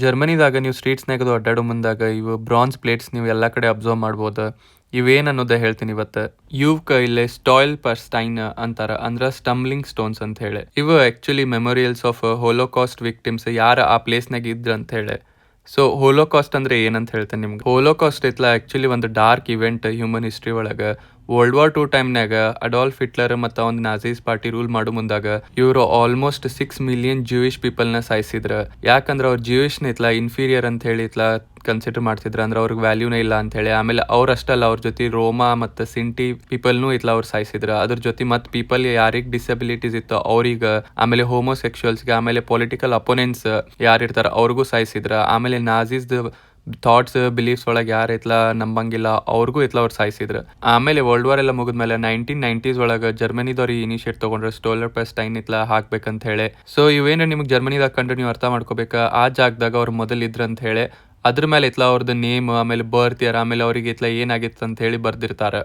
ಜರ್ಮನಿದಾಗ ನೀವು ಸ್ಟ್ರೀಟ್ಸ್ನಾಗದು ಅಡ್ಡಾಡೋ ಮುಂದಾಗ ಇವು ಬ್ರಾನ್ಸ್ ಪ್ಲೇಟ್ಸ್ ನೀವು ಎಲ್ಲ ಕಡೆ ಅಬ್ಸರ್ವ್ ಮಾಡ್ಬೋದು. ಇವೇನು ಅನ್ನೋದೇ ಹೇಳ್ತೀನಿ ಇವತ್ತು. ಇವಕ್ಕ ಇಲ್ಲೇ ಸ್ಟಾಯ್ಲ್ ಪರ್ಸ್ಟೈನ್ ಅಂತಾರ, ಅಂದ್ರೆ ಸ್ಟಂಬ್ಲಿಂಗ್ ಸ್ಟೋನ್ಸ್ ಅಂತ ಹೇಳಿ. ಇವು ಆಕ್ಚುಲಿ ಮೆಮೊರಿಯಲ್ಸ್ ಆಫ್ ಹೋಲೋಕಾಸ್ಟ್ ವಿಕ್ಟಿಮ್ಸ್ ಯಾರು ಆ ಪ್ಲೇಸ್ನಾಗ ಇದ್ರ ಅಂತ ಹೇಳಿ. ಸೊ ಹೋಲೋಕಾಸ್ಟ್ ಅಂದ್ರೆ ಏನಂತ ಹೇಳ್ತೇನೆ ನಿಮ್ಗೆ. ಹೋಲೋಕಾಸ್ಟ್ ಇತ್ಲ ಆಕ್ಚುಲಿ ಒಂದು ಡಾರ್ಕ್ ಇವೆಂಟ್ ಹ್ಯೂಮನ್ ಹಿಸ್ಟ್ರಿ ಒಳಗೆ. World War II ಟೈಮ್ನಾಗ ಅಡಾಲ್ಫ್ ಹಿಟ್ಲರ್ ಮತ್ತು ಒಂದು ನಾಜೀಸ್ ಪಾರ್ಟಿ ರೂಲ್ ಮಾಡೋ ಮುಂದಾಗ ಇವರು ಆಲ್ಮೋಸ್ಟ್ 6 ಮಿಲಿಯನ್ ಜೂಯಿಷ್ ಪೀಪಲ್ನ ಸಾಯಿಸಿದ್ರು. ಯಾಕಂದ್ರೆ ಅವ್ರು ಜೂಯಿಷ್ನ ಇತ್ಲ ಇನ್ಫೀರಿಯರ್ ಅಂತ ಹೇಳಿ ಇತ್ಲ ಕನ್ಸಿಡರ್ ಮಾಡ್ತಿದ್ರು, ಅಂದ್ರೆ ಅವ್ರಿಗೆ ವ್ಯಾಲ್ಯೂನೇ ಇಲ್ಲ ಅಂತ ಹೇಳಿ. ಆಮೇಲೆ ಅವ್ರಷ್ಟಲ್ಲ, ಅವ್ರ ಜೊತೆ ರೋಮಾ ಮತ್ತು ಸಿಂಟಿ ಪೀಪಲ್ನೂ ಇತ್ಲ ಅವ್ರು ಸಾಯಿಸಿದ್ರು. ಅದ್ರ ಜೊತೆ ಮತ್ತು ಪೀಪಲ್ ಯಾರಿಗೆ ಡಿಸಬಿಲಿಟೀಸ್ ಇತ್ತು ಅವ್ರಿಗೆ, ಆಮೇಲೆ ಹೋಮೋಸೆಕ್ಷುವಲ್ಸ್ಗೆ, ಆಮೇಲೆ ಪೊಲಿಟಿಕಲ್ ಅಪೋನೆಂಟ್ಸ್ ಯಾರಿರ್ತಾರೆ ಅವ್ರಿಗೂ ಸಾಯಿಸಿದ್ರು. ಆಮೇಲೆ ನಾಜೀಸ್ದು ಥಾಟ್ಸ್ ಬಿಲೀಫ್ಸ್ ಒಳಗೆ ಯಾರು ಇತ್ಲ ನಂಬಂಗಿಲ್ಲ ಅವ್ರಿಗೂ ಇತ್ಲ ಅವ್ರು ಸಾಯಿಸಿದ್ರು. ಆಮೇಲೆ ವರ್ಲ್ಡ್ ವಾರ್ ಎಲ್ಲ ಮುಗಿದ್ಮೇಲೆ 1990s ಒಳಗೆ ಜರ್ಮನಿದವ್ರು ಇನಿಷಿಯೇಟ್ ತಗೊಂಡ್ರೆ ಸ್ಟೋಲರ್ ಪೆಸ್ಟೈನ್ ಇತ್ಲ ಹಾಕ್ಬೇಕಂತ ಹೇಳಿ. ಸೊ ಇವೇನು ನಿಮ್ಗೆ ಜರ್ಮನಿದಾಗ ಕಂಡ್ರೆ ನೀವು ಅರ್ಥ ಮಾಡ್ಕೋಬೇಕು ಆ ಜಾಗದಾಗ ಅವ್ರು ಮೊದಲು ಇದ್ರ ಅಂತ ಹೇಳಿ. ಅದ್ರ ಮೇಲೆ ಇತ್ಲ ಅವ್ರದ್ದು ನೇಮ್, ಆಮೇಲೆ ಬರ್ತ್ ಇಯರ್, ಆಮೇಲೆ ಅವ್ರಿಗೆ ಇತ್ಲ ಏನಾಗಿತ್ತು ಅಂತ ಹೇಳಿ ಬರ್ದಿರ್ತಾರೆ.